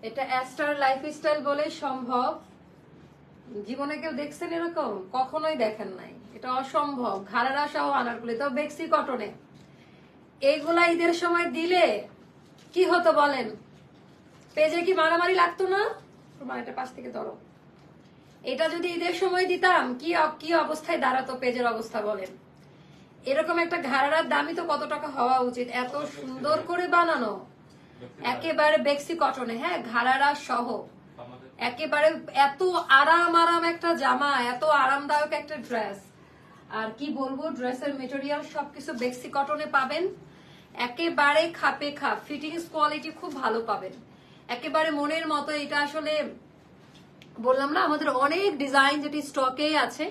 এটা ester lifestyle বলে সম্ভব। জীবনে কেউ দেখছেন এরকম? কখনোই দেখেন নাই, এটা অসম্ভব। ঘাড়ারা সহ আনারকলি, তো বেক্সি কটনে। এইগুলা ঈদের সময় দিলে কি হতো বলেন? পেজে কি মারামারি লাগতো না? তোমার এটা পাশ থেকে ধরো। এটা যদি ঈদের সময় দিতাম কি অবস্থায় দাঁড়াতো পেজের অবস্থা বলেন? এরকম একটা ঘাড়ার দামই তো কত টাকা হওয়া উচিত। এত সুন্দর করে বানানো, একেবারে বেক্সি কটনে, হ্যাঁ, ঘাড়ারা সহ একেবারে এত আরাম একটা জামা, এত আরামদায়ক একটা ড্রেস। আর কি বলবো, ড্রেসের মেটেরিয়াল সবকিছু বেক্সি কটনে পাবেন। একেবারে খাপে খাপ, ফিটিংস কোয়ালিটি খুব ভালো পাবেন, একেবারে মনের মতো। এটা আসলে বললাম না, আমাদের অনেক ডিজাইন যেটি স্টকে আছে।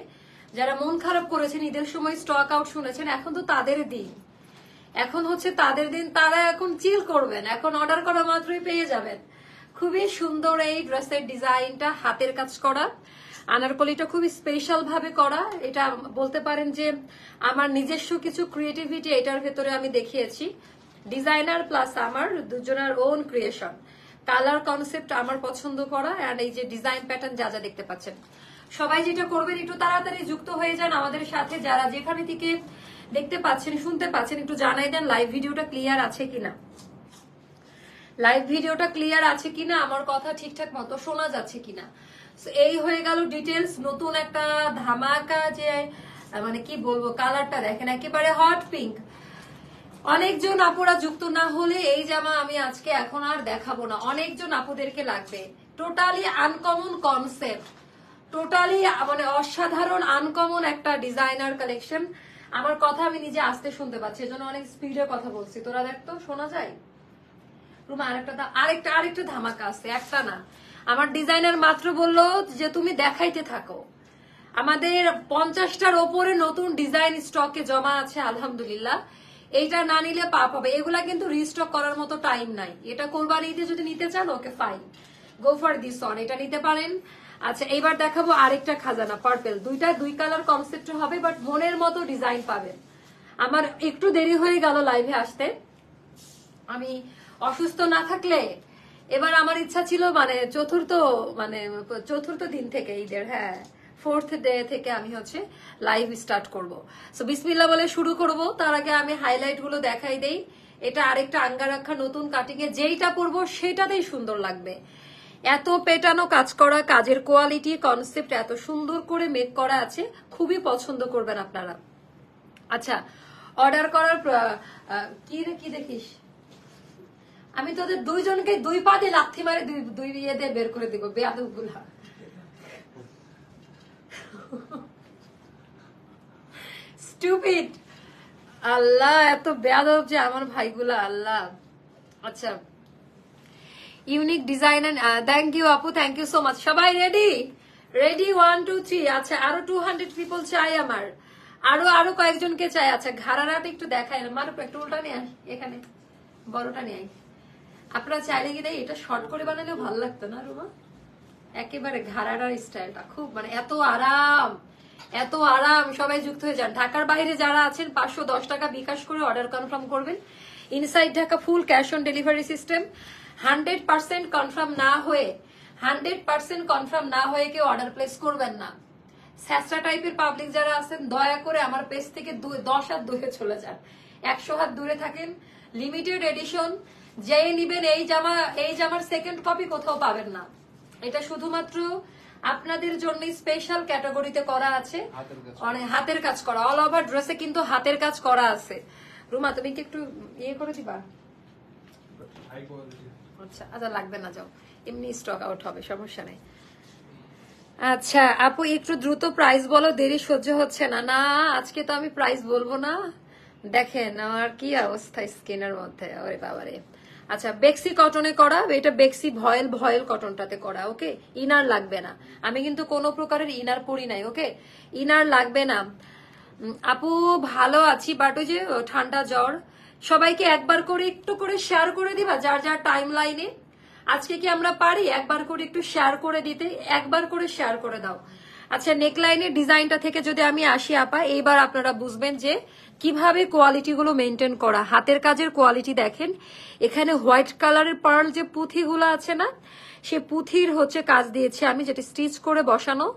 যারা মন খারাপ করেছেন ঈদের সময় স্টক আউট শুনেছেন, এখন তো তাদের দিন, এখন হচ্ছে তাদের দিন। তারা এখন চিল করবেন, এখন অর্ডার করা মাত্রই পেয়ে যাবেন। খুবই সুন্দর এই ড্রেসের ডিজাইনটা, হাতের কাজ করা, আনারকলিটা খুবই স্পেশাল ভাবে করা। এটা বলতে পারেন যে আমার নিজস্ব কিছু ক্রিয়েটিভিটি এটার ভেতরে আমি দেখিয়েছি। ডিজাইনার প্লাস আমার দুজনের ওন ক্রিয়েশন। কালার কনসেপ্ট আমার পছন্দ করা, এন্ড এই যে ডিজাইন প্যাটার্ন যা যা দেখতে পাচ্ছেন। সবাই যেটা করবেন, একটু তাড়াতাড়ি যুক্ত হয়ে যান আমাদের সাথে। যারা যেখানে থেকে দেখতে পাচ্ছেন, শুনতে পাচ্ছেন, একটু জানাই দেন লাইভ ভিডিওটা ক্লিয়ার আছে কিনা। লাইভ ভিডিওটা ক্লিয়ার আছে কিনা, আমার কথা ঠিকঠাক মতো শোনা যাচ্ছে কিনা। এই হয়ে গেল ডিটেলস। নতুন একটা ধামাকা, যে মানে কি বলবো, কালারটা দেখেন একেবারে হট পিঙ্ক। অনেকজন আপুরা যুক্ত না হলে এই জামা আমি আজকে এখন আর দেখাবো না, অনেকজন আপুদেরকে লাগবে। টোটালি আনকমন কনসেপ্ট, টোটালি মানে অসাধারণ আনকমন একটা ডিজাইনার কালেকশন। আমার কথা আমি নিজে আসতে শুনতে পাচ্ছি, এজন্য অনেক স্পিডে কথা বলছি। তোরা দেখতো শোনা যায়? রুমা আরেকটা ধামাকা আছে, একটা না। আমার ডিজাইনার মাত্র বললো যে তুমি দেখাইতে থাকো। আমাদের 50টার ওপরে নতুন ডিজাইন স্টকে জমা আছে আলহামদুলিল্লাহ। এইটা না নিলে পাপ হবে। এগুলা কিন্তু রিস্টক করার মতো টাইম নাই। এটা কোরবানি ঈদে যদি নিতে চান, okay fine, go for this one, এটা নিতে পারেন। আচ্ছা, এবার দেখাবো আরেকটা খাজানা পার্পেল। দুই কালার কনসেপ্ট হবে, বাট মনের মতো ডিজাইন পাবেন। আমার একটু দেরি হয়ে গেল লাইভে আসতে, আমি অসুস্থ না থাকলে এবার আমার ইচ্ছা ছিল মানে চতুর্থ দিন থেকে ঈদের, হ্যাঁ 4th ডে থেকে আমি হচ্ছে লাইভ স্টার্ট করব। সো বিসমিল্লাহ বলে শুরু করব। তার আগে আমি হাইলাইট গুলো দেখাই দেই। এটা আরেকটা আঙ্গারাক্ষা নতুন কাটিং এ, যেইটা পরবো সেটাতেই সুন্দর লাগবে। এত পেটানো কাজ করা, কাজের কোয়ালিটি কনসেপ্ট এত সুন্দর করে মেক করা আছে, খুবই পছন্দ করবেন আপনারা। আচ্ছা, অর্ডার করার কি দেখিস, আমি তোদের দুইজনকে দুই পা দিয়ে লাথি মারে দুই ইয়ে দিয়ে বের করে দিব, বেয়াদব গুলা। স্টুপিড, আল্লাহ এত বেয়াদব যে আমার ভাইগুলা, আল্লাহ। আচ্ছা, ইউনিক ডিজাইন, থ্যাংক ইউ আপু, থ্যাংক ইউ সো মাচ। সবাই রেডি? 1 2 3। আচ্ছা, আরো 200 পিপল চাই আমার, আরো কয়েকজনকে চাই। আচ্ছা, ঘাড়ারাটা একটু দেখাই, মারো একটু উল্টা নিয়ে আস, এখানে বড়টা নিয়ে আই। আপনারা চাইলে কি দেয়, এটা শর্ট করে বানালেও ভালো লাগতো না রুমা? একেবারে ঘাড়ার স্টাইলটা খুব মানে এত আরাম, এত আরাম। সবাই যুক্ত হয়ে যান। ঢাকার বাইরে যারা আছেন 510 টাকা বিকাশ করে অর্ডার কনফার্ম করবেন। Inside Dhaka full cash on delivery system. 100% confirm না হয়ে কেউ অর্ডার প্লেস করবেন না। স্যাসরা টাইপের পাবলিক যারা আছেন, দয়া করে আমার পেজ থেকে 10 হাত দূরে চলে যান, 100 হাত দূরে থাকেন। লিমিটেড এডিশন, যেই নিবেন এই জামার সেকেন্ড কপি কোথাও পাবেন না। এটা শুধুমাত্র আপনাদের জন্য স্পেশাল ক্যাটাগরিতে করা আছে, অনেক হাতের কাজ করা। অল ওভার ড্রেসে কিন্তু হাতের কাজ করা আছে। রুমা, তুমি কি একটু ইয়ে করে দিবা? আচ্ছা লাগবে না, যাও, এমনি স্টক আউট হবে, সমস্যা নেই। আচ্ছা আপু, একটু দ্রুত প্রাইস বলো, দেরি সহ্য হচ্ছে না। না, আজকে তো আমি প্রাইস বলবো না। দেখেন আমার কি অবস্থা স্কিনের মধ্যে, ওরে বাবারে। আচ্ছা, বেক্সি কটনে করা, এটা বেক্সি ভয়েল কটনটাতে করা। ওকে, ইনার লাগবে না, আমি কিন্তু কোনো প্রকারের ইনার পরি নাই। ওকে, ইনার লাগবে না। আপু ভালো আছি, বাট ওই যে ঠান্ডা জ্বর। সবাইকে একবার করে একটু করে শেয়ার করে দিবা, যার যার টাইম লাইনে। আজকে কি আমরা পারি একবার করে একটু শেয়ার করে দিতে? একবার করে শেয়ার করে দাও। আচ্ছা, নেকলাইনের ডিজাইনটা থেকে যদি আমি আসি আপা, এইবার আপনারা বুঝবেন যে কিভাবে কোয়ালিটি গুলো মেনটেন করা। হাতের কাজের কোয়ালিটি দেখেন, এখানে হোয়াইট কালারের পার্ল যে পুঁথিগুলো আছে না, সে পুঁথির হচ্ছে কাজ দিয়েছি আমি, যেটা স্টিচ করে বসানো,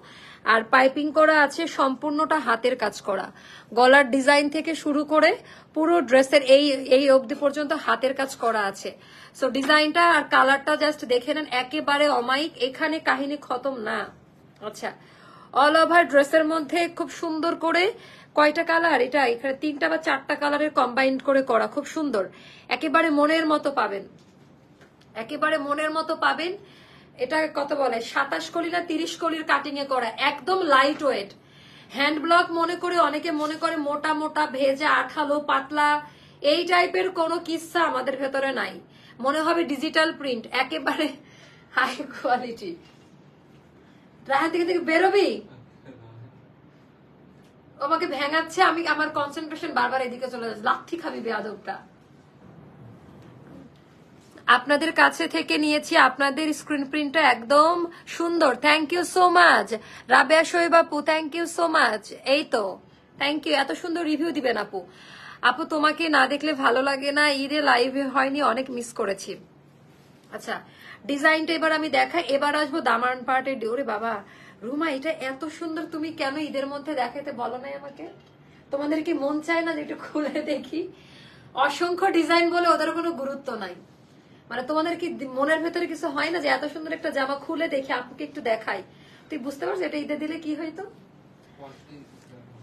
আর পাইপিং করা আছে, সম্পূর্ণটা হাতের কাজ করা। গলার ডিজাইন থেকে শুরু করে পুরো ড্রেসের এই অবধি পর্যন্ত হাতের কাজ করা আছে। সো ডিজাইনটা আর কালারটা জাস্ট দেখে নেন, একেবারে অমায়িক, এখানে কাহিনী খতম না। আচ্ছা, অল ওভার ড্রেসের মধ্যে খুব সুন্দর করে কয়টা কালার, এটা এখানে 3টা বা 4টা কালারের কম্বাইন করে করা, খুব সুন্দর, একেবারে মনের মতো পাবেন, একেবারে মনের মতো পাবেন। এটা কত বলে 27 কলি না 30 কলির কাটিং এ করা, একদম লাইট ওয়েট। হ্যান্ড ব্লক মনে করে অনেকে মনে করে মোটা মোটা ভেজা আঠালো পাতলা, এই টাইপের কোনো কিচ্ছা আমাদের ভেতরে নাই। মনে হবে ডিজিটাল প্রিন্ট, একেবারে হাই কোয়ালিটি। রাহান থেকে বেরোবি, আমাকে ভেঙাচ্ছে, আমি আমার কনসেন্ট্রেশন বারবার এদিকে চলে যাচ্ছে, লাথি খাবি বেয়াদবটা। আপনাদের কাছে থেকে নিয়েছি, আপনাদের স্ক্রিন প্রিন্টটা একদম সুন্দর। Thank you so much Rabeya Shoaib আপু, থ্যাংক ইউ সো মাচ। এই তো থ্যাংক ইউ, এত সুন্দর রিভিউ দিবেন আপু। আপু তোমাকে না দেখলে ভালো লাগে না, ঈদে লাইভে হয়নি, অনেক মিস করেছি। আচ্ছা, ডিজাইনটা এবার আমি দেখাই। এবার আসবো দামান পার্টের। ওরে বাবা রুমা, এটা এত সুন্দর, তুমি কেন ঈদের মধ্যে দেখাতে বলো নাই আমাকে? তোমাদের কি মন চায় না যে একটু খুলে দেখি? অসংখ্য ডিজাইন বলে ওদের কোনো গুরুত্ব নাই। মানে তোমাদের কি মনের ভেতরে কিছু হয় না যে এত সুন্দর একটা জামা খুলে দেখে আপুকে একটু দেখাই? তুই বুঝতে পারছিস এটা ঈদে দিলে কি হইতো?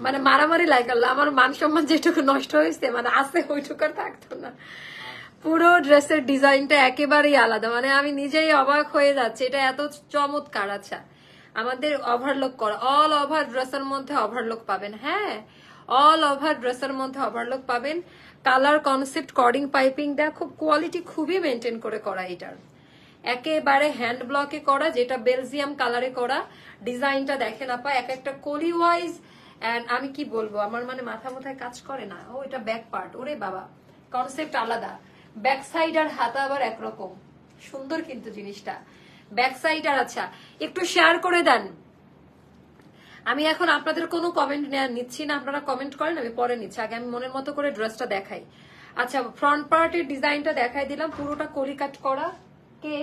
মানে মারামারি লাগাল, আমার মান সম্মান যেটুকু নষ্ট হয়েছে মানে আছে ওইটুকু আর থাকতো না। পুরো ড্রেসের ডিজাইনটা একেবারেই আলাদা, মানে আমি নিজেই অবাক হয়ে যাচ্ছি, এটা এত চমৎকার। আচ্ছা, আমাদের ওভারলক করা, অল ওভার ড্রেসের মধ্যে ওভারলক পাবেন। হ্যাঁ, অল ওভার ড্রেসের মধ্যে ওভারলক পাবেন। কালার কনসেপ্ট কর্ডিং পাইপিং দেয়া, খুব কোয়ালিটি খুবই মেনটেন করে করা। এটার একেবারে হ্যান্ড ব্লকে করা, যেটা বেলজিয়াম কালারে করা। ডিজাইনটা দেখেন আপা, এক একটা কলি ওয়াইজ, এন্ড আমি কি বলবো, আমার মানে মাথা মাথায় কাজ করে না। ও এটা ব্যাক পার্ট, ওরে বাবা কনসেপ্ট আলাদা। ব্যাক সাইড আর হাতা আবার একরকম সুন্দর কিন্তু জিনিসটা, ব্যাক সাইড আর। আচ্ছা, একটু শেয়ার করে দেন। আমি এখন আপনাদের কোনো কমেন্ট নিচ্ছি না, আপনারা কমেন্ট করেন, আমি পরে নিচ্ছি। আগে আমি মনের মতো করে ড্রেসটা দেখাই। আচ্ছা, ফ্রন্ট পার্টের ডিজাইনটা দেখাই দিলাম, পুরোটা কলি কাট করা। কে?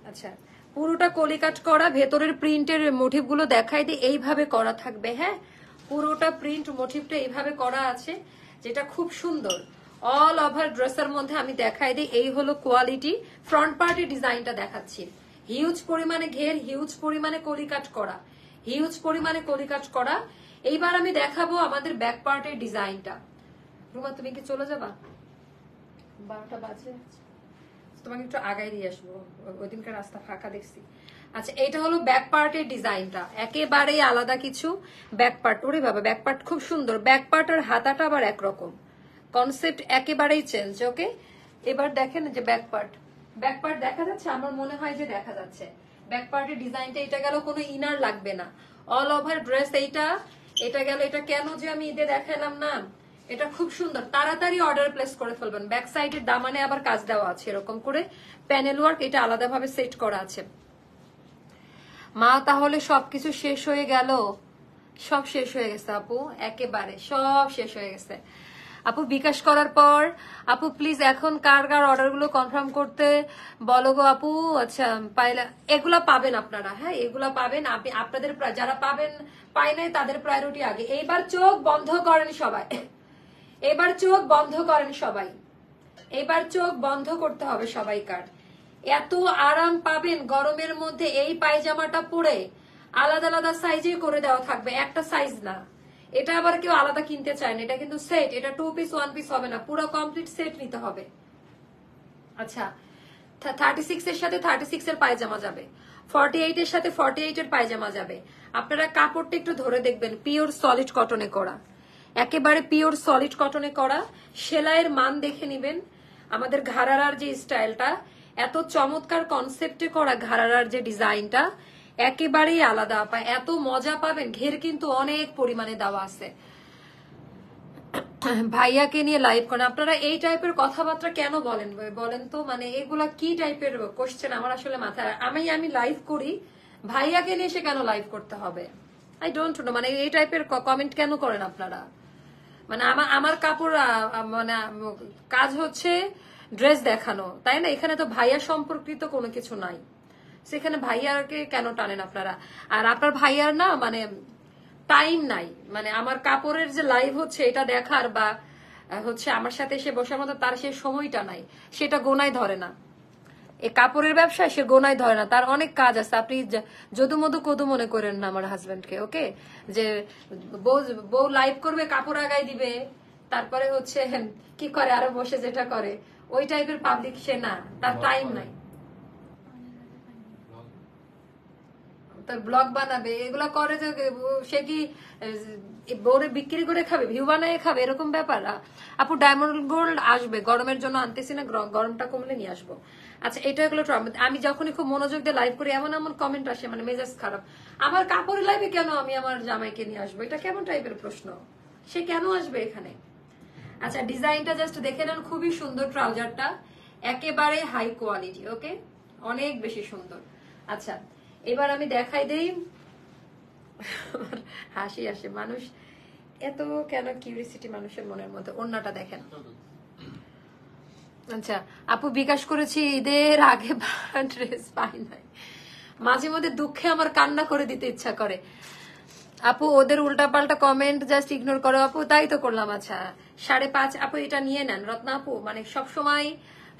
আচ্ছা, পুরোটা কলি কাট করা, ভেতরের প্রিন্টের মোটিভ গুলো দেখাই দিই, এইভাবে করা থাকবে। হ্যাঁ, পুরোটা প্রিন্ট মোটিভটা এইভাবে করা আছে, যেটা খুব সুন্দর। অল ওভার ড্রেসের মধ্যে আমি দেখাই দিই, এই হলো কোয়ালিটি। ফ্রন্ট পার্টের ডিজাইনটা দেখাচ্ছি, হিউজ পরিমাণে ঘের, হিউজ পরিমাণে কলি কাট করা, হিউজ পরিমাণে কলি কাট করা। এইবার আমি দেখাবো আমাদের ব্যাক পার্টের ডিজাইনটা। রুমা তুমি কি চলে যাবা? 12টা বাজে, তোমাকে একটু আগাই দিয়ে আসবো, ওই দিনকার রাস্তা ফাঁকা দেখছি। আচ্ছা, এটা হলো ব্যাক পার্টের ডিজাইনটা, একেবারেই আলাদা কিছু। ব্যাক পার্ট, ওরে বাবা ব্যাক পার্ট খুব সুন্দর। ব্যাক পার্ট আর হাতাটা আবার একরকম, কনসেপ্ট একেবারেই চেঞ্জ। ওকে, এবার দেখেন যে ব্যাক পার্ট, ব্যাক পার্ট দেখা যাচ্ছে, আমার মনে হয় যে দেখা যাচ্ছে। ব্যাক পার্টের ডিজাইনটা, এটা গেল কোনো ইনার লাগবে না, অল ওভার ড্রেস। এটা গেল, এটা কেন যে আমি ঈদে দেখালাম না, এটা খুব সুন্দর, তাড়াতাড়ি অর্ডার প্লেস করে ফেলবেন। ব্যাক সাইডের দামানে আবার কাজ দেওয়া আছে এরকম করে, প্যানেল ওয়ার্ক, এটা আলাদাভাবে সেট করা আছে। মা তাহলে সবকিছু শেষ হয়ে গেল? সব শেষ হয়ে গেছে আপু, একেবারে সব শেষ হয়ে গেছে আপু। বিকাশ করার পর আপু প্লিজ এখন কার কার অর্ডার গুলো কনফার্ম করতে বলো গো আপু। আচ্ছা, পাইলা এগুলা পাবেন আপনারা, হ্যাঁ এগুলা পাবেন। আপনাদের যারা পাবেন পাই নাই তাদের প্রায়োরিটি আগে। এইবার চোখ বন্ধ করেন সবাই, এবার চোখ বন্ধ করেন সবাই, এবার চোখ বন্ধ করতে হবে সবাইকার। এত আরাম পাবেন গরমের মধ্যে, এই পায়জামাটা পরে আলাদা আলাদা সাইজে করে দেওয়া থাকবে, একটা সাইজ না। এটা আবার কেউ আলাদা কিনতে চায় না, এটা কিন্তু সেট, এটা 2 পিস 1 পিস হবে না, পুরো কমপ্লিট সেট নিতে হবে। আচ্ছা, 36 এর সাথে 36 এর পায়জামা যাবে, 48 এর সাথে 48 এর পায়জামা যাবে। আপনারা কাপড়টা একটু ধরে দেখবেন, পিওর সলিড কটনে করা, একেবারে পিওর সলিড কটনে করা। সেলাইয়ের মান দেখে নিবেন। আমাদের ঘাড়ারার যে স্টাইলটা, এত চমৎকার কনসেপ্টে করা ঘাড়ারার যে ডিজাইনটা, একেবারেই আলাদা আপা, এত মজা পাবেন। ঘের কিন্তু অনেক পরিমাণে দেওয়া আছে। ভাইয়াকে নিয়ে লাইভ করেন আপনারা, এই টাইপের কথাবার্তা কেন বলেন তো? মানে এগুলা কি টাইপের কোশ্চেন আমার আসলে মাথায়। আমি লাইভ করি ভাইয়াকে নিয়ে সে কেন লাইভ করতে হবে? আই ডোন্ট নো, মানে এই টাইপের কমেন্ট কেন করেন আপনারা? মানে আমার কাপড় মানে কাজ হচ্ছে ড্রেস দেখানো, তাই না? এখানে তো ভাইয়া সম্পর্কিত কোনো কিছু নাই, সেখানে ভাইয়াকে কেন টানেন আপনারা? আর আপনার ভাইয়ার না মানে টাইম নাই, মানে আমার কাপড়ের যে লাইভ হচ্ছে এটা দেখার বা হচ্ছে আমার সাথে এসে বসার মতো তার সে সময়টা নাই, সেটা গোনায় ধরে না। এই কাপড়ের ব্যবসায় সে গোনায় ধরে না, তার অনেক কাজ আছে। আপনি যদু মধু কদু মনে করেন না আমার হাজবেন্ডকে, ওকে? যে বউ লাইভ করবে, কাপড় আগায় দিবে, তারপরে হচ্ছে কি করে আরো বসে যেটা করে, ওই টাইপের পাবলিক সে না, তার টাইম নাই। তার ব্লগ বানাবে, এগুলা করে যে সে কি বউরে বিক্রি করে খাবে, ভিউ বানায় খাবে, এরকম ব্যাপার? আপু ডায়মন্ড গোল্ড আসবে, গরমের জন্য আনতেছি না, গরমটা কমলে নিয়ে আসবো। আচ্ছা, এটা এগুলো আমি যখনই খুব মনোযোগ দিয়ে লাইভ করি এমন এমন কমেন্ট আসে, মানে মেজাজ খারাপ। আমার কাপড়ের লাইভে কেন আমি আমার জামাইকে নিয়ে আসবো? এটা কেমন টাইপের প্রশ্ন? সে কেন আসবে এখানে? আচ্ছা, ডিজাইনটা জাস্ট দেখে নেন, খুবই সুন্দর ট্রাউজারটা, একেবারে হাই কোয়ালিটি, ওকে, অনেক বেশি সুন্দর। আচ্ছা, এবার আমি দেখাই দেই। হাসি আসে, মানুষ এত কেন কিউরিসিটি মানুষের মনের মধ্যে। ওড়নাটা দেখেন। আচ্ছা আপু, বিকাশ করেছি, ঈদের আগে ড্রেস পাই নাই, মাঝে মধ্যে দুঃখে আমার কান্না করে দিতে ইচ্ছা করে। আপু ওদের উল্টাপাল্টা কমেন্ট জাস্ট ইগনোর করো আপু, তাই তো করলাম। আচ্ছা 5.5 আপু, এটা নিয়ে নেন। রত্না আপু, মানে সব সময়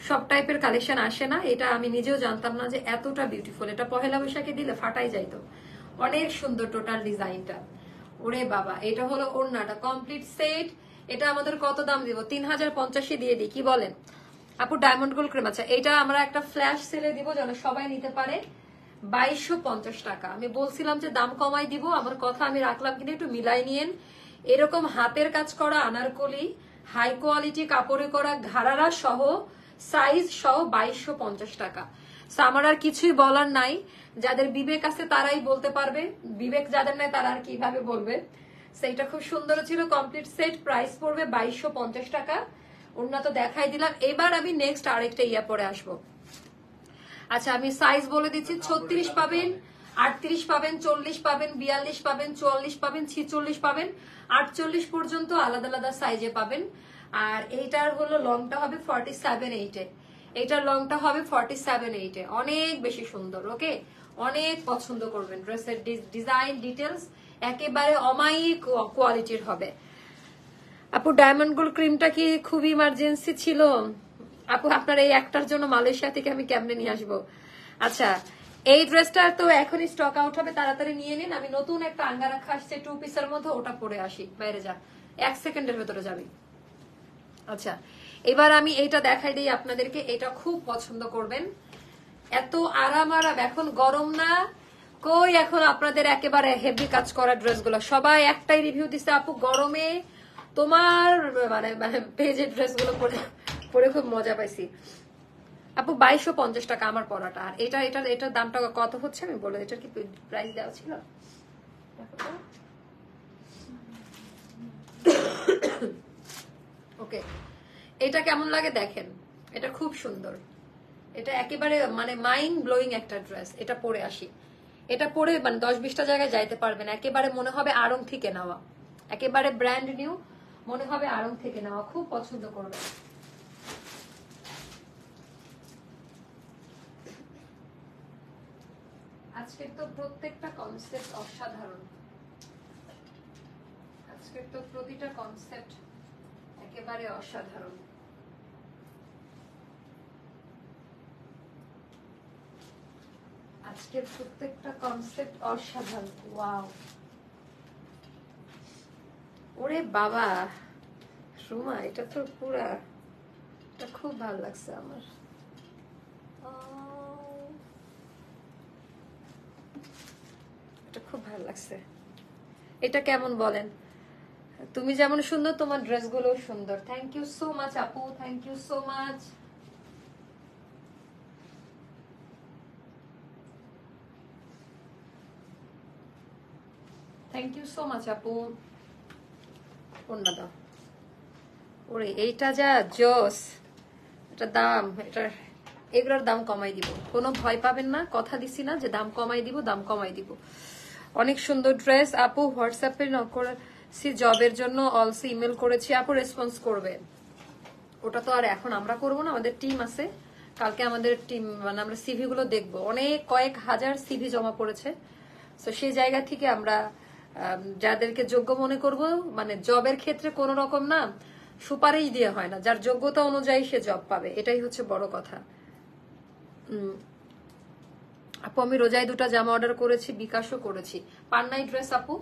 সব টাইপের কালেকশন আসে না, এটা আমি নিজেও জানতাম না যে এতটা বিউটিফুল। এটা পহেলা বৈশাখে দিলে ফাটাই যাইতো, অনেক সুন্দর টোটাল ডিজাইনটা। ওরে বাবা, এটা হলো ওড়নাটা কমপ্লিট সেট। এটা আমাদের কত দাম দিব? 3050 দিয়ে দিই, কি বলেন আপু? Diamond gold cream. আচ্ছা, এটা আমরা একটা ফ্ল্যাশ সেলে দিব যেন সবাই নিতে পারে, 2250 টাকা। আমি বলছিলাম যে দাম কমাই দিব, আমার কথা আমি রাখলাম, কিন্তু একটু মিলাই নিয়েন। এরকম হাতের কাজ করা আনারকলি, হাই কোয়ালিটি কাপড়ে করা ঘাড়ারা সহ, সাইজ সহ 2250 টাকা। আমার আর কিছুই বলার নাই, যাদের বিবেক আছে তারাই বলতে পারবে, বিবেক যাদের নাই তারা আর কিভাবে বলবে। সেইটা খুব সুন্দর ছিল, কমপ্লিট সেট, প্রাইস পড়বে 2250 টাকা। উন্নত দেখাই দিলাম। এবার আমি নেক্সট আরেকটা ইয়া পরে আসবো। আচ্ছা, আমি সাইজ বলে দিচ্ছি, 36 পাবেন, 38 পাবেন, 40 পাবেন, 42 পাবেন, 44 পাবেন, 46 পাবেন, 48 পর্যন্ত আলাদা আলাদা সাইজে পাবেন। আর এইটার হলো লংটা হবে 47/8, এইটার লংটা হবে 47/8। অনেক বেশি সুন্দর, ওকে, অনেক পছন্দ করবেন। ড্রেসের ডিজাইন ডিটেলস একেবারে অমায়িক কোয়ালিটির হবে। আপু ডায়মন্ড গোল্ড ক্রিমটা কি খুব ইমার্জেন্সি ছিল? আপু আপনার এই একটার জন্য মালয়েশিয়া থেকে আমি কেমনে নিয়ে আসবো? আচ্ছা, এই ড্রেসটা তো এখনই স্টক আউট হবে, তাড়াতাড়ি নিয়ে নিন। আমি নতুন একটা আঙ্গা রাখা আসছে 2 পিসের মধ্যে, ওটা পরে আসি, বাইরে যা, 1 সেকেন্ডের ভেতরে যাবি। আচ্ছা, এবার আমি এইটা দেখাই দিই আপনাদেরকে, এটা খুব পছন্দ করবেন, এত আরাম। এখন গরম না কই, এখন আপনাদের একেবারে হেভি কাজ করা ড্রেসগুলো সবাই একটাই রিভিউ দিচ্ছে, আপু গরমে তোমার মানে পেজের ড্রেসগুলো পরে খুব মজা পাইছি। আপু 2250 টাকা আমার পরাটা। আর এটার দামটা কত হচ্ছে আমি বলে, এটার কি প্রাইস দেওয়া ছিল? ওকে, এটা কেমন লাগে দেখেন, এটা খুব সুন্দর, এটা একেবারে মানে মাইন্ড ব্লোয়িং একটা ড্রেস। এটা পরে আসি, এটা পরে মানে 10-20টা জায়গায় যাইতে পারবেন, একেবারে মনে হবে আড়ং থেকে নেওয়া, একেবারে ব্র্যান্ড নিউ মনে হবে, আড়ং থেকে নেওয়া, খুব পছন্দ করবেন। আজকের তো প্রত্যেকটা কনসেপ্ট অসাধারণ, আজকের তো প্রতিটা কনসেপ্ট একেবারে অসাধারণ। আজকের প্রত্যেকটা কনসেপ্ট অসাধারণ। ওয়াও, ওরে বাবা সুমা, এটা তো পুরা, এটা খুব ভালো লাগছে আমার। এটা খুব ভালো লাগছে। এটা কেমন বলেন? তুমি যেমন সুন্দর তোমার ড্রেসগুলো সুন্দর। থ্যাংক ইউ সো মাচ আপু, thank you so much. Thank you so much আপু। দাও, ওরে এইটা যা জোস, এটা দাম, এগুলোর দাম কমাই দিব, কোনো ভয় পাবেন না, কথা দিছি না যে দাম কমাই দিব, দাম কমাই দিব। অনেক সুন্দর ড্রেস আপু। হোয়াটসঅ্যাপে নক করেছি জবের জন্য, অলসো ইমেল করেছি, আপু রেসপন্স করবে। ওটা তো আর এখন আমরা করবো না, আমাদের টিম আছে, কালকে আমাদের টিম মানে আমরা সিভি গুলো দেখবো, অনেক কয়েক হাজার সিভি জমা পড়েছে। তো সেই জায়গা থেকে আমরা যাদেরকে যোগ্য মনে করব, মানে জবের ক্ষেত্রে কোন রকম না সুপারিশ দিয়ে হয় না, যার যোগ্যতা অনুযায়ী সে জব পাবে, এটাই হচ্ছে বড় কথা। আপু আমি রোজায় 2টা জামা অর্ডার করেছি, বিকাশও করেছি। পান নাই ড্রেস আপু?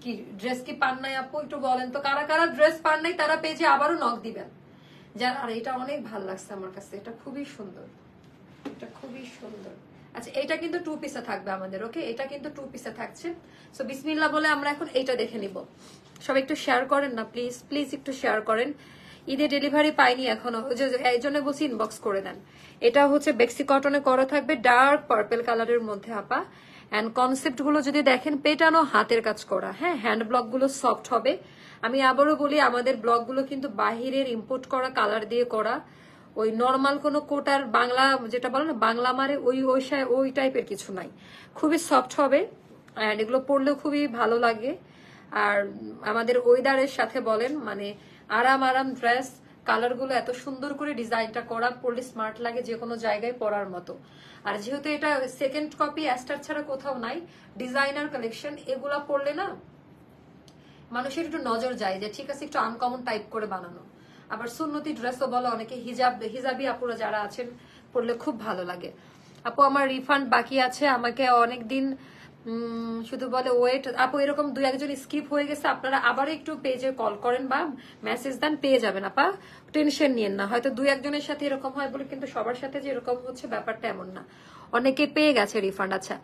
কি ড্রেস কি পান নাই আপু? একটু বলেন তো কারা কারা ড্রেস পান নাই, তারা পেজে আবারও নক দিবেন। যারা, আর এটা অনেক ভালো লাগছে আমার কাছে, এটা খুবই সুন্দর, এটা খুবই সুন্দর। আচ্ছা এটা কিন্তু 2 পিসে থাকবে আমাদের, ওকে? এটা কিন্তু 2 পিসে থাকছে। সো বিসমিল্লাহ বলে আমরা এখন এইটা দেখে নিব। সবাই একটু শেয়ার করেন না প্লিজ, প্লিজ একটু শেয়ার করেন। ঈদে ডেলিভারি পাইনি এখনো, এই জন্য বসে ইনবক্স করে দেন। এটা হচ্ছে বেক্সি কটনে করা থাকবে, ডার্ক পার্পল কালারের মধ্যে আপা। এন্ড কনসেপ্ট গুলো যদি দেখেন, পেটানো হাতের কাজ করা, হ্যাঁ, হ্যান্ড ব্লক গুলো সফট হবে। আমি আবারও বলি, আমাদের ব্লক গুলো কিন্তু বাহিরের ইম্পোর্ট করা কালার দিয়ে করা, ওই নর্মাল কোনো কোটার বাংলা যেটা বলে না বাংলা মারে ওই টাইপের কিছু নাই, খুবই সফট হবে। এন্ড এগুলো পরলেও খুবই ভালো লাগে। আর আমাদের ওয়েদারের সাথে বলেন, মানে আরাম আরাম ড্রেস, কালার গুলো এত সুন্দর করে ডিজাইনটা করা, পরলে স্মার্ট লাগে, যে কোনো জায়গায় পরার মতো। আর যেহেতু এটা সেকেন্ড কপি অ্যাস্টার ছাড়া কোথাও নাই, ডিজাইনার কালেকশন, এগুলা পরলে না মানুষের একটু নজর যায় যে ঠিক আছে একটু আনকমন টাইপ করে বানানো। আবার সুন্নতি ড্রেসও বলে অনেকে, হিজাবি আপুরা যারা আছেন পরলে খুব ভালো লাগে। আপু আমার রিফান্ড বাকি আছে, আমাকে অনেকদিন শুধু বলে ওয়েট। আপু এরকম 2-1জন স্কিপ হয়ে গেছে, আপনারা আবার একটু পেজে কল করেন বা মেসেজ দেন, পেয়ে যাবেন আপা, টেনশন নিয়েন না। হয়তো 2-1জনের সাথে এরকম হয় বলে কিন্তু সবার সাথে যে এরকম হচ্ছে ব্যাপারটা এমন না, অনেকে পেয়ে গেছে রিফান্ড। আচ্ছা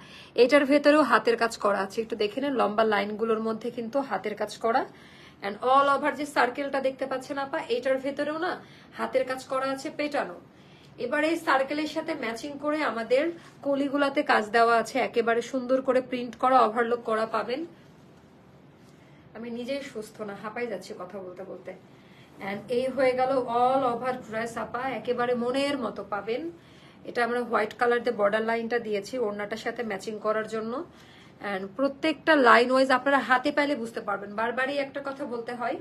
এটার ভেতরেও হাতের কাজ করা আছে, একটু দেখে নেন, লম্বা লাইনগুলোর মধ্যে কিন্তু হাতের কাজ করা। এন্ড অল ওভার যে সার্কেলটা দেখতে পাচ্ছেন আপা, এটার ভেতরেও না হাতের কাজ করা আছে, পেটানো। এবার এই সার্কেলের সাথে ম্যাচিং করে আমাদের কলিগুলাতে কাজ দেওয়া আছে, একেবারে সুন্দর করে প্রিন্ট করা, ওভারলক করা পাবেন। আমি নিজেই সুস্থ না, হাঁপাই যাচ্ছি কথা বলতে বলতে। এন্ড এই হয়ে গেল অল ওভার ড্রেস আপা, একেবারে মনের মতো পাবেন। এটা আমরা হোয়াইট কালার দিয়ে বর্ডার লাইনটা দিয়েছি ওড়নাটার সাথে ম্যাচিং করার জন্য। এন্ড প্রত্যেকটা লাইন ওয়াইজ আপনারা হাতে পেলে বুঝতে পারবেন, বারবারই একটা কথা বলতে হয়,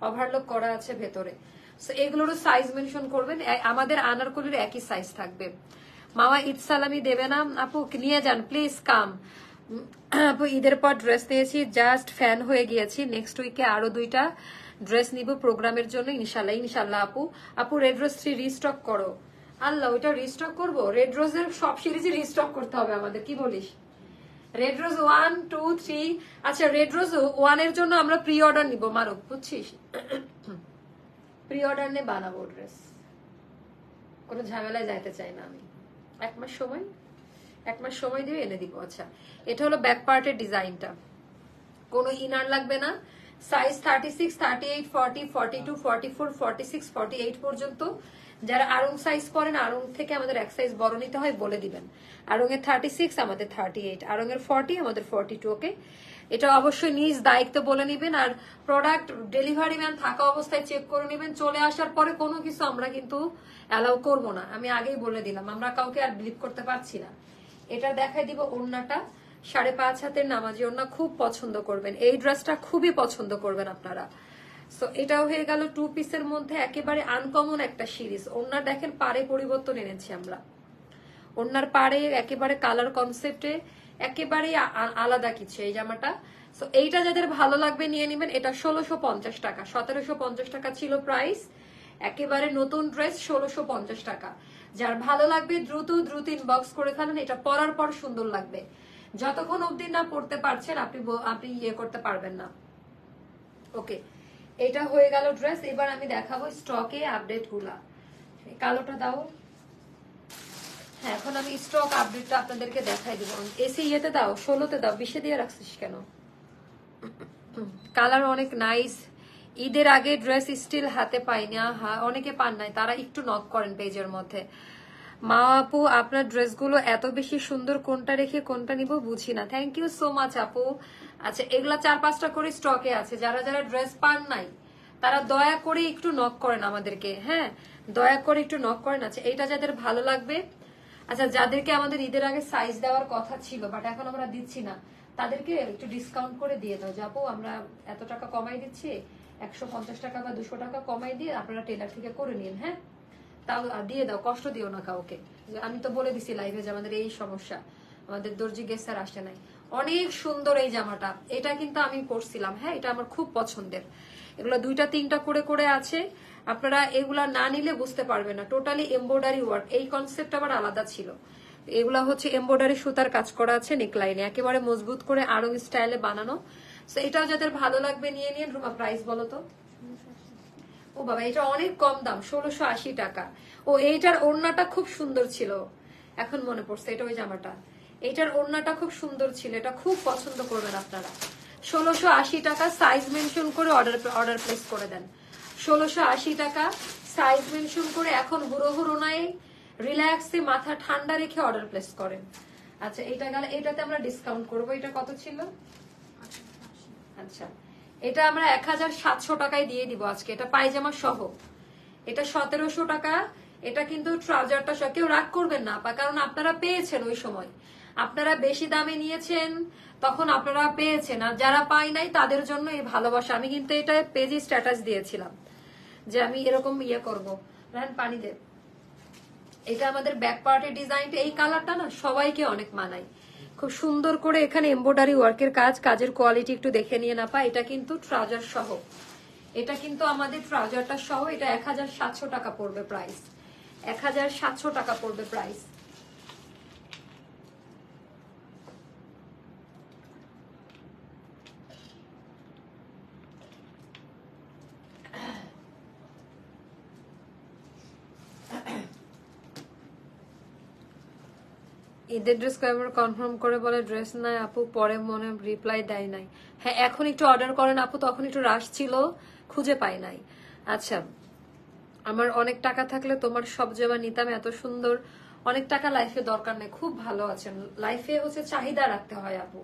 ওভারলক করা আছে ভেতরে। এগুলোরও সাইজ মেনশন করবেন, আমাদের আনারকলির একই সাইজ থাকবে। মামা ঈদ সালামি দেবে না আপু? নিয়ে যান প্লিজ, কাম। আপু ঈদের পর ড্রেস নিয়েছি, জাস্ট ফ্যান হয়ে গিয়েছি, নেক্সট উইকে আরো 2টা ড্রেস নিব প্রোগ্রামের জন্য, ইনশাল্লাহ ইনশাল্লাহ। আপু রেড রোজ 3 রিস্টক করো। আল্লাহ ওইটা রিস্টক করবো? রেড রোজের সব সিরিজে রিস্টক করতে হবে আমাদের, কি বলিস? Red rose 1, 2, 3। আচ্ছা রেড রোজ 1 এর জন্য আমরা প্রি অর্ডার নিবো, মারুক, বুঝছিস? প্রি অর্ডার নিয়ে বানাবো ড্রেস, কোনো ঝামেলায় যাইতে চাই না আমি। 1 মাস সময় দিয়ে এনে দিব। আচ্ছা এটা হলো ব্যাক পার্টের ডিজাইনটা, কোনো ইনার লাগবে না। সাইজ 36, 38, 40, 42, 44, 46, 48 পর্যন্ত। যারা আরং সাইজ পরেন, আরং থেকে আমাদের এক সাইজ বড় নিতে হয় বলে দিবেন। আরং এর 36 আমাদের 38, আরং এর 40 আমাদের 42, ওকে? এটা অবশ্যই নিজ দায়িত্ব বলে নিবেন। আর প্রোডাক্ট ডেলিভারি ম্যান থাকা অবস্থায় চেক করে নিবেন, চলে আসার পরে কোনো কিছু আমরা কিন্তু অ্যালাউ করবো না, আমি আগেই বলে দিলাম, আমরা কাউকে আর বিলিভ করতে পারছি না। এটা দেখাই দিব ওড়নাটা, 5.5 হাতের নামাজি ওড়না, খুব পছন্দ করবেন এই ড্রেসটা, খুবই পছন্দ করবেন আপনারা। সো এটাও হয়ে গেল 2 পিসের মধ্যে একেবারে আনকমন একটা সিরিজ। ওড়নার দেখেন পাড়ে পরিবর্তন এনেছি আমরা, ওড়নার পাড়ে একেবারে কালার কনসেপ্টে একেবারে আলাদা কিছু এই জামাটা। সো এইটা যাদের ভালো লাগবে নিয়ে নেবেন। এটা 1650 টাকা, 1750 টাকা ছিল প্রাইস, একেবারে নতুন ড্রেস 1650 টাকা। যার ভালো লাগবে দ্রুত ইনবক্স করে ফেলেন, এটা পরার পর সুন্দর লাগবে। যতক্ষণ অবধি না পড়তে পারছেন আপনি ইয়ে করতে পারবেন না, ওকে? এটা হয়ে গেল ড্রেস। এবার আমি দেখাবো স্টকে আপডেট গুলা। কালোটা দাও। হ্যাঁ এখন আমি স্টক আপডেটটা আপনাদেরকে দেখাই দিব। এসি ইয়েতে দাও, 16তে দাও, 20-এ দিয়ে রাখছিস কেন? কালার অনেক নাইস। ঈদের আগে ড্রেস স্টিল হাতে পাই না, অনেকে পান নাই, তারা একটু নক করেন পেজের মধ্যে। মা আপু আপনার ড্রেসগুলো এত বেশি সুন্দর, কোনটা রেখে কোনটা নিব বুঝি না। থ্যাংক ইউ সো মাচ আপু। আচ্ছা এগুলা 4-5টা করে স্টকে আছে, যারা যারা ড্রেস পান নাই তারা দয়া করে একটু নক করেন আমাদেরকে, হ্যাঁ? দয়া করে একটু নক করেন। আচ্ছা এইটা যাদের ভালো লাগবে, আচ্ছা যাদেরকে আমাদের ঈদের আগে সাইজ দেওয়ার কথা ছিল বাট এখন আমরা দিচ্ছি না, তাদেরকে একটু ডিসকাউন্ট করে দিয়ে দাও যাবো, আমরা এত টাকা কমাই দিচ্ছি, 150 টাকা বা 200 টাকা কমাই দিয়ে আপনারা টেলার থেকে করে নিন। হ্যাঁ তাও দিয়ে দাও, কষ্ট দিও না কাউকে। আমি তো বলে দিছি লাইভে যে আমাদের এই সমস্যা, আমাদের দর্জি গেস্ট স্যার আসে নাই। অনেক সুন্দর এই জামাটা, এটা কিন্তু আমি পরছিলাম। হ্যাঁ এটা আমার খুব পছন্দের। এগুলো 2টা 3টা করে করে আছে, আপনারা এগুলা না নিলে বুঝতে পারবেন না। টোটালি এমব্রয়ডারি ওয়ার্ক, এই কনসেপ্ট আবার আলাদা ছিল। এগুলা হচ্ছে এমব্রয়ডারি সুতার কাজ করা আছে নেকলাইনে, একেবারে মজবুত করে আরং স্টাইলে বানানো। তো এটাও যাদের ভালো লাগবে নিয়ে নিন। রুমা প্রাইস বলো তো? ও বাবা এটা অনেক কম দাম, 1680 টাকা। ও এইটার ওড়নাটা খুব সুন্দর ছিল, এখন মনে পড়ছে, এটা ওই জামাটা। এইটার ওড়নাটা খুব সুন্দর ছিল, এটা খুব পছন্দ করবেন আপনারা। 1680 টাকা, সাইজ মেনশন করে অর্ডার প্লেস করে দেন। 1680 টাকা, সাইজ মেনশন করে এখন হুড়ো হুড়ো নাই, রিল্যাক্সে মাথা ঠান্ডা রেখে অর্ডার প্লেস করেন। আচ্ছা এটা গেল, এটাতে আমরা ডিসকাউন্ট করবো। এটা কত ছিল? আচ্ছা এটা আমরা 1700 টাকায় দিয়ে দিব আজকে, এটা পায়জামা সহ। এটা 1700 টাকা। এটা কিন্তু ট্রাউজারটা সহ। কেউ রাগ করবেন না, কারণ আপনারা পেয়েছেন ওই সময়, আপনারা বেশি দামে নিয়েছেন, তখন আপনারা পেয়েছেন। আর যারা পাই নাই তাদের জন্য এই ভালোবাসা। আমি কিন্তু এটা পেজে স্ট্যাটাস দিয়েছিলাম যে আমি এরকম ইয়ে করবো। পানি দে। এটা আমাদের ব্যাক পার্টের ডিজাইনটা, এই কালারটা না সবাইকে অনেক মানায়, খুব সুন্দর করে এখানে এমব্রয়ডারি ওয়ার্কের কাজ, কাজের কোয়ালিটি একটু দেখে নিয়ে না পাই। এটা কিন্তু ট্রাউজার সহ, এটা কিন্তু আমাদের ট্রাউজারটা সহ। এটা 1700 টাকা পড়বে প্রাইস, 1700 টাকা পড়বে প্রাইস। ঈদের ড্রেস কয়েকবার কনফার্ম করে বলে ড্রেস নাই আপু, পরে মনে রিপ্লাই দেয় নাই। হ্যাঁ এখন একটু অর্ডার করেন আপু, তখন একটু রাশ ছিল, খুঁজে পাই নাই। আচ্ছা আমার অনেক টাকা থাকলে তোমার সব জামা নিতাম, এত সুন্দর। অনেক টাকা লাইফে দরকার নেই, খুব ভালো আছেন। লাইফে হচ্ছে চাহিদা রাখতে হয় আপু,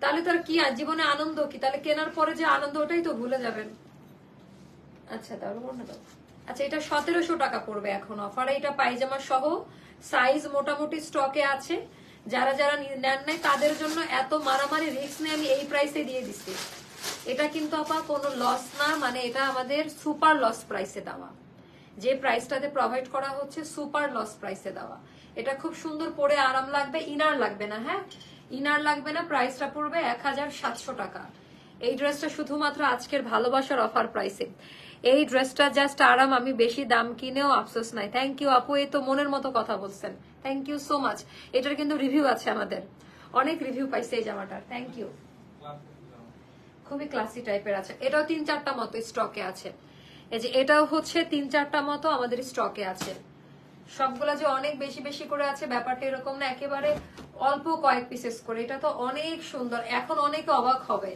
তাহলে তার কি জীবনে আনন্দ কি? তাহলে কেনার পরে যে আনন্দ ওটাই তো ভুলে যাবেন। আচ্ছা দাও মনে দাও। আচ্ছা এটা 1700 টাকা পড়বে এখন অফারে, এটা পায়জামা সহ, সাইজ মোটামুটি স্টকে আছে। যারা যারা নেন নাই তাদের জন্য এত মারামারি রিস্ক নিয়ে আমি এই প্রাইসে দিয়ে দিচ্ছি। এটা কিন্তু আপা কোনো লস না, মানে এটা আমাদের সুপার লস প্রাইসে দেওয়া, যে প্রাইসটাতে প্রোভাইড করা হচ্ছে সুপার লস প্রাইসে দেওয়া। এটা খুব সুন্দর পরে আরাম লাগবে, ইনার লাগবে না। হ্যাঁ ইনার লাগবে না, প্রাইসটা পড়বে 1700 টাকা। এই ড্রেসটা শুধুমাত্র আজকের ভালোবাসার অফার প্রাইসে। এই ড্রেসটা জাস্ট আরাম, আমি বেশি দাম কিনেও আফসোস নাই। থ্যাংক ইউ আপু, এই তো মনের মতো কথা বলছেন, থ্যাংক ইউ সো মাচ। এটার কিন্তু রিভিউ আছে আমাদের, অনেক রিভিউ পাইছে এই জামাটার, থ্যাংক ইউ। খুবই ক্লাসি টাইপের আছে। এটাও 3-4টা মতো স্টকে আছে। এই যে এটাও হচ্ছে 3-4টা মতো আমাদের স্টকে আছে। সবগুলা যে অনেক বেশি বেশি করে আছে ব্যাপারটা এরকম না, একেবারে অল্প কয়েক পিসেস করে। এটা তো অনেক সুন্দর, এখন অনেকে অবাক হবে,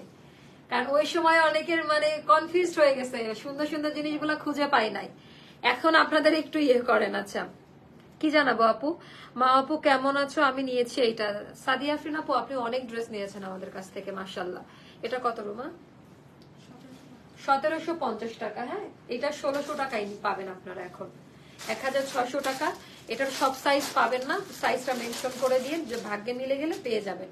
কারণ ওই সময় অনেকের মানে কনফিউজড হয়ে গেছে, সুন্দর সুন্দর জিনিসগুলো খুঁজে পাই নাই। এখন আপনাদের একটু ইয়ে করেন। আচ্ছা কি জানাবো আপু? মা আপু কেমন আছো? আমি নিয়েছি এইটা। সাদিয়া আফরিন আপু আপনি অনেক ড্রেস নিয়েছেন আমাদের কাছ থেকে, মাশাআল্লাহ। এটা কত রুমা? 1750 টাকা। হ্যাঁ এটা 1600 টাকায় পাবেন আপনারা এখন, 1600 টাকা। এটার সব সাইজ পাবেন না, সাইজটা মেনশন করে দিয়ে যে ভাগ্যে মিলে গেলে পেয়ে যাবেন।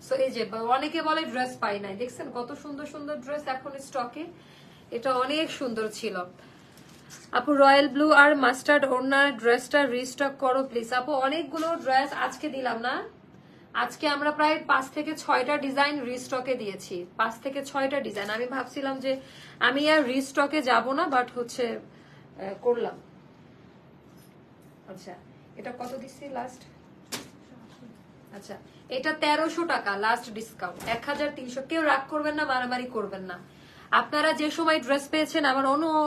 সো এই যে অনেকে বলে ড্রেস পাই নাই, দেখছেন কত সুন্দর সুন্দর ড্রেস এখন স্টকে। এটা অনেক সুন্দর ছিল আপু। রয়্যাল ব্লু আর মাস্টার্ড ওড়নার ড্রেসটা রিস্টক করো প্লিজ। আপু অনেকগুলো ড্রেস আজকে দিলাম না, আজকে আমরা প্রায় 5 থেকে 6টা ডিজাইন রিস্টকে দিয়েছি, 5 থেকে 6টা ডিজাইন। আমি ভাবছিলাম যে আমি আর রিস্টকে যাব না, বাট হচ্ছে করলাম। আচ্ছা এটা কত দিচ্ছি লাস্ট? আচ্ছা এটা 1300 টাকা লাস্ট ডিসকাউন্ট, 1300। কেউ রাগ করবেন না, মারামারি করবেন না। আপনারা যে সময় ড্রেস পেয়েছেন, আমার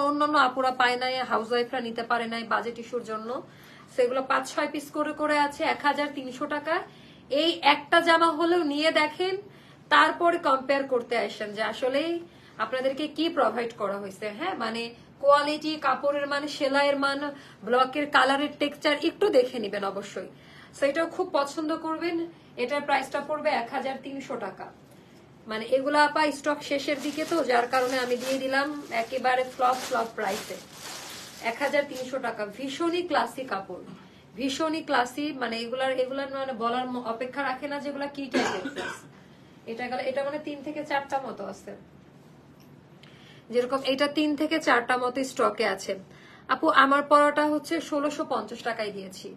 অন্যান্য আপুরা পায় নাই, হাউস ওয়াইফরা নিতে পারে নাই বাজেট ইস্যুর জন্য, সেগুলো 5-6 পিস করে করে আছে 1300 টাকা। এই একটা জামা হলেও নিয়ে দেখেন, তারপরে কম্পেয়ার করতে আসেন যে আসলে আপনাদেরকে কি প্রোভাইড করা হয়েছে। হ্যাঁ মানে কোয়ালিটি, কাপড়ের মান, সেলাইয়ের মান, ব্লকের কালারের টেক্সচার একটু দেখে নিবেন অবশ্যই। সেটাও খুব পছন্দ করবেন। এটার প্রাইসটা পড়বে 1300 টাকা। মানে এগুলা আপা স্টক শেষের দিকে তো, যার কারণে আমি দিয়ে দিলাম একেবারে ফ্লপ প্রাইসে। 1300 টাকা। ভীষণই ক্লাসি কাপড়, ভীষণই ক্লাসি, মানে এগুলার মানে বলার অপেক্ষা রাখে না যেগুলা কি টাইপের ড্রেস। এটা মানে 3 থেকে 4টা মতো আছে, যেরকম এটা 3 থেকে 4টা মতো স্টকে আছে। আপু আমার পরাটা হচ্ছে 1650 টাকায় দিয়েছি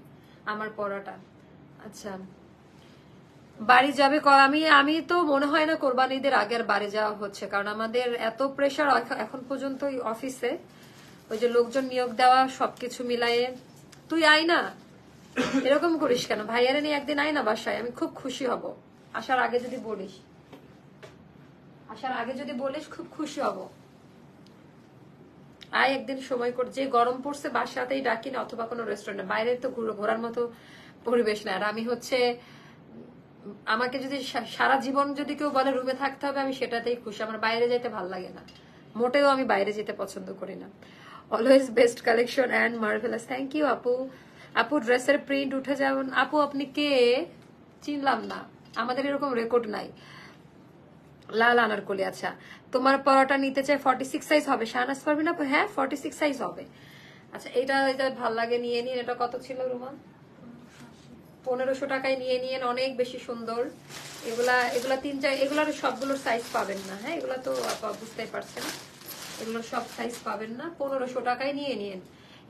আমার পরাটা। আচ্ছা বাড়ি যাবে আমি তো মনে হয় না কোরবানিদের আগে আর বাড়ি যাওয়া হচ্ছে, কারণ আমাদের এত প্রেশার এখন পর্যন্ত অফিসে, ওই যে লোকজন নিয়োগ দেওয়া সবকিছু মিলায়ে। তুই আয় না, এরকম করিস কেন? ভাইয়ারে নিয়ে একদিন আয় না বাসায়, আমি খুব খুশি হব। আসার আগে যদি বলিস খুব খুশি হব। আয় একদিন সময় করে, যে গরম পড়ছে বাসাতেই ডাকি না, অথবা কোনো রেস্টুরেন্টে, বাইরে তো ঘোরার মতো পরিবেশ না। আর আমি হচ্ছে, আমাকে যদি সারা জীবন যদি কেউ বলে রুমে থাকতে হবে, আমি সেটাতেই খুশি। আমার বাইরে যেতে ভালো লাগে না, মোটেও আমি বাইরে যেতে পছন্দ করি না। Always best collection and marvellous. Thank you আপু। আপু ড্রেসের প্রিন্ট উঠে যাবেন। আপু আপনি কে? চিনলাম না, আমাদের এরকম রেকর্ড নাই। লাল আনারকলি। আচ্ছা তোমার পরাটা নিতে চাই 46 সাইজ হবে শাহনাজ পারবেন আপু? হ্যাঁ 46 সাইজ হবে। আচ্ছা এটা ভাল লাগে, নিয়ে নিন। এটা কত ছিল রুমা? 1500 টাকায় নিয়ে নিন, অনেক বেশি সুন্দর। এগুলা 3-4, এগুলার সবগুলোর সাইজ পাবেন না। হ্যাঁ এগুলা তো বুঝতেই পারছেন, এগুলোর সব সাইজ পাবেন না। 1500 টাকায় নিয়ে নিন,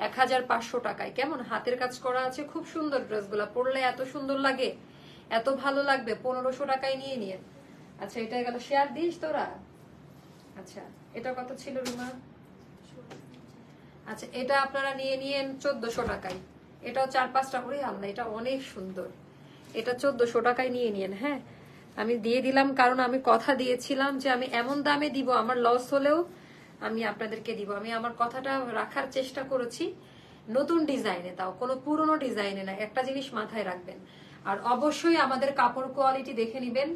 1500 টাকায়। কেমন হাতের কাজ করা আছে, খুব সুন্দর। ড্রেসগুলা পরলে এত সুন্দর লাগে, এত ভালো লাগবে। 1500 টাকায় নিয়ে নিন। আচ্ছা এটা গেল, শেয়ার দিস তোরা। আচ্ছা এটা কত ছিল রুমা? আচ্ছা এটা আপনারা নিয়ে নিয়েন 1400 টাকায়। এটাও 4-5টা করে আনলা, এটা অনেক সুন্দর। এটা 1400 টাকায় নিয়ে নিয়েন। হ্যাঁ আমি দিয়ে দিলাম, কারণ আমি কথা দিয়েছিলাম যে আমি এমন দামে দিব, আমার লস হলেও আমি আপনাদেরকে দিব। আমি আমার কথাটা রাখার চেষ্টা করেছি। নতুন ডিজাইনে, তাও কোনো পুরনো ডিজাইনে না। একটা জিনিস মাথায় রাখবেন, আর অবশ্যই আমাদের কাপড় কোয়ালিটি দেখে নিবেন।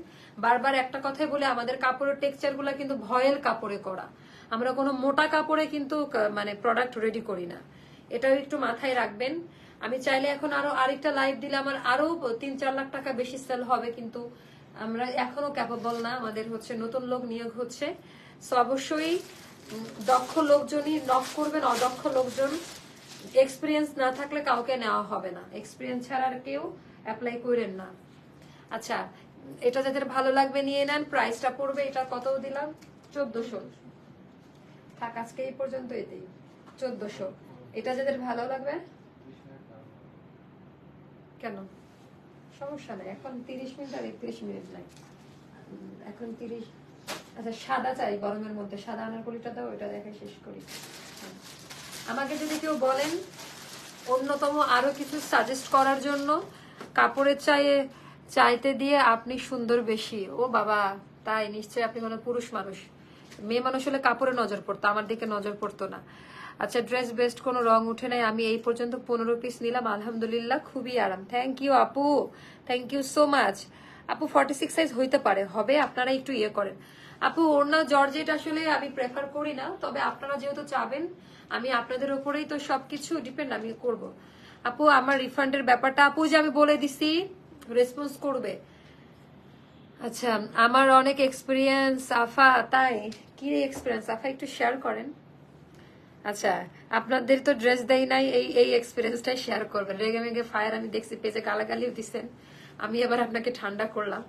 বারবার একটা কথাই বলে, আমাদের কাপড়ের টেক্সচার গুলা কিন্তু ভয়েল কাপড়ে করা, আমরা কোনো মোটা কাপড়ে কিন্তু মানে প্রোডাক্ট রেডি করি না, এটাও একটু মাথায় রাখবেন। আমি চাইলে এখন আরেকটা লাইভ দিলে আমার আরো 3-4 লাখ টাকা বেশি সেল হবে, কিন্তু আমরা এখনো ক্যাপেবল না। আমাদের হচ্ছে নতুন লোক নিয়োগ হচ্ছে, সো অবশ্যই দক্ষ লোকজনই নক করবেন। অদক্ষ লোকজন, এক্সপিরিয়েন্স না থাকলে কাউকে নেওয়া হবে না। এক্সপিরিয়েন্স ছাড়া আর কেউ অ্যাপ্লাই করেন না। আচ্ছা এটা যাদের ভালো লাগবে নিয়ে নেন। প্রাইসটা পড়বে, এটা কত দিলাম? 1400। থাক আজকে এই পর্যন্ত, এতেই 1400। এটা যাদের ভালো লাগবে, কেন সমস্যা নাই। এখন 30 মিনিট আর 31 মিনিট নাই, এখন 30। আচ্ছা সাদা চাই গরমের মধ্যে, সাদা আনারকলিটা দাও, ওইটা দেখে শেষ করি। আমাকে যদি কেউ বলেন অন্যতম আরো কিছু সাজেস্ট করার জন্য, কাপড়ের চাইতে দিয়ে আপনি সুন্দর বেশি। ও বাবা, তাই নিশ্চয়ই আপনি কোনো পুরুষ মানুষ। মেয়ে মানুষ হলে কাপড়ে নজর পড়তো, আমার দিকে নজর পড়তো না। আচ্ছা ড্রেস বেস্ট, কোনো রং উঠে নাই। আমি এই পর্যন্ত 15 পিস নিলাম, আলহামদুলিল্লাহ খুবই আরাম। থ্যাংক ইউ আপু, থ্যাংক ইউ সো মাচ। আপু 46 সাইজ হইতে পারে, হবে, আপনারা একটু ইয়ে করেন। আপু ওড়না জর্জেট আসলে আমি প্রেফার করি না, তবে আপনারা যেহেতু চাবেন, আমি আপনাদের উপরেই তো সবকিছু ডিপেন্ড আমি করব। আপু আমার রিফান্ডের ব্যাপারটা আপু যে আমি বলে দিছি, রেসপন্স করবে। আচ্ছা আমার অনেক এক্সপিরিয়েন্স আফা। তাই কি এক্সপিরিয়েন্স আফা, একটু শেয়ার করেন। আচ্ছা আপনাদের তো ড্রেস দেই নাই, এই এক্সপিরিয়েন্সটাই শেয়ার করবেন। রেগে মেগে ফায়ার আমি দেখছি, পেজে গালাগালিও দিচ্ছেন, আমি এবার আপনাকে ঠান্ডা করলাম।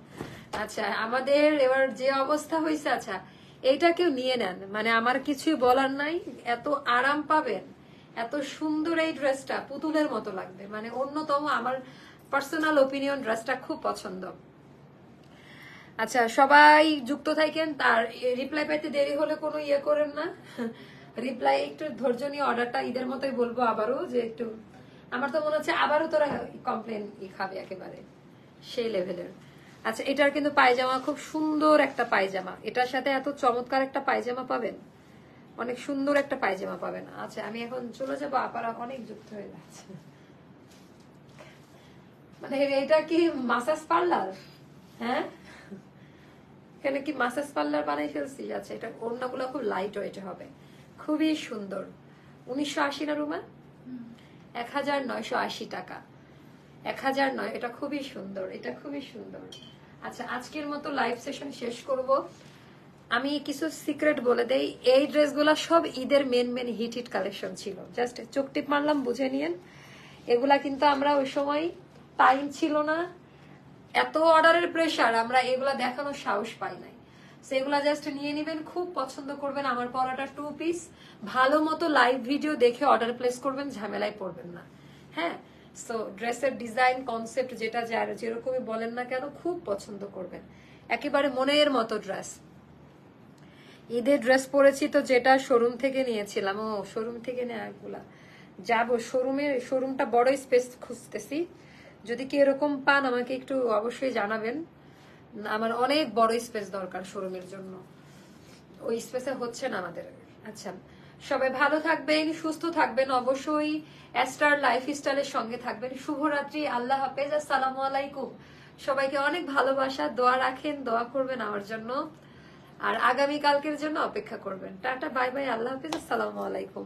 আচ্ছা আমাদের এবার যে অবস্থা হয়েছে, আচ্ছা এইটা কেউ নিয়ে নেন, মানে আমার কিছুই বলার নাই। এত আরাম পাবেন, এত সুন্দর এই ড্রেসটা, পুতুলের মতো লাগবে, মানে অন্যতম আমার পার্সোনাল ওপিনিয়ন, ড্রেসটা খুব পছন্দ। আচ্ছা সবাই যুক্ত থাকেন, তার রিপ্লাই পাইতে দেরি হলে কোনো ইয়ে করেন না। রিপ্লাই একটু ধৈর্য নিয়ে, অর্ডারটা ঈদের মতোই বলবো আবারও, যে একটু আমার তো মনে হচ্ছে আবারও তোরা কমপ্লেন খাবে একেবারে সেই লেভেলের। আচ্ছা এটার কিন্তু পায়জামা খুব সুন্দর একটা পায়জামা, এটার সাথে এত চমৎকার একটা পায়জামা পাবেন, অনেক সুন্দর একটা পায়জামা পাবেন। আচ্ছা আমি এখন চলে যাবো, আপারা অনেক যুক্ত হয়ে যাচ্ছে। মানে এটা কি মাসাজ পার্লার? হ্যাঁ এখানে কি মাসাজ পার্লার বানাই ফেলছি? আচ্ছা এটা ওড়নাগুলো খুব লাইট ওয়েট হবে, খুবই সুন্দর। 1980 না রুমা? 1980 টাকা, 1009। এটা খুবই সুন্দর, এটা খুবই সুন্দর। আচ্ছা আজকের মতো লাইভ সেশন শেষ করব। আমি কিছু সিক্রেট বলে দেই, এই ড্রেসগুলো সব ঈদের মেন হিট কালেকশন ছিল। জাস্ট চোখ টিপ মারলাম, বুঝে নিয়েন। এগুলা কিন্তু আমরা ওই সময় টাইম ছিল না, এত অর্ডারের প্রেসার, আমরা এগুলা দেখানোর সাহস পাই নাই। সেগুলা জাস্ট নিয়ে নিবেন, খুব পছন্দ করবেন। আমার পরাটা 2 পিস, ভালো মতো লাইভ ভিডিও দেখে অর্ডার প্লেস করবেন, ঝামেলায় পড়বেন না। হ্যাঁ, সো ড্রেসের ডিজাইন কনসেপ্ট যেটা যেরকমই বলেন না কেন, খুব পছন্দ করবেন। একেবারে মনের মতো ড্রেস। ঈদের ড্রেস পরেছি তো, যেটা শোরুম থেকে নিয়েছিলাম। ও শোরুম থেকে নেওয়া এগুলা যাবো শোরুমটা বড় স্পেস খুঁজতেছি। যদি কি এরকম পান আমাকে একটু অবশ্যই জানাবেন। আমার অনেক বড় স্পেস দরকার শোরুমের জন্য, ওই স্পেসে হচ্ছে না আমাদের। আচ্ছা, সবাই ভালো থাকবেন, সুস্থ থাকবেন, অবশ্যই অ্যাস্টার লাইফস্টাইলের সঙ্গে থাকবেন। শুভরাত্রি, আল্লাহ হাফেজ, আসসালামু আলাইকুম। সবাইকে অনেক ভালোবাসা, দোয়া রাখেন, দোয়া করবেন আমার জন্য, আর আগামী কালকের জন্য অপেক্ষা করবেন। টাটা, বাই বাই, আল্লাহ হাফেজ, আসসালামু আলাইকুম।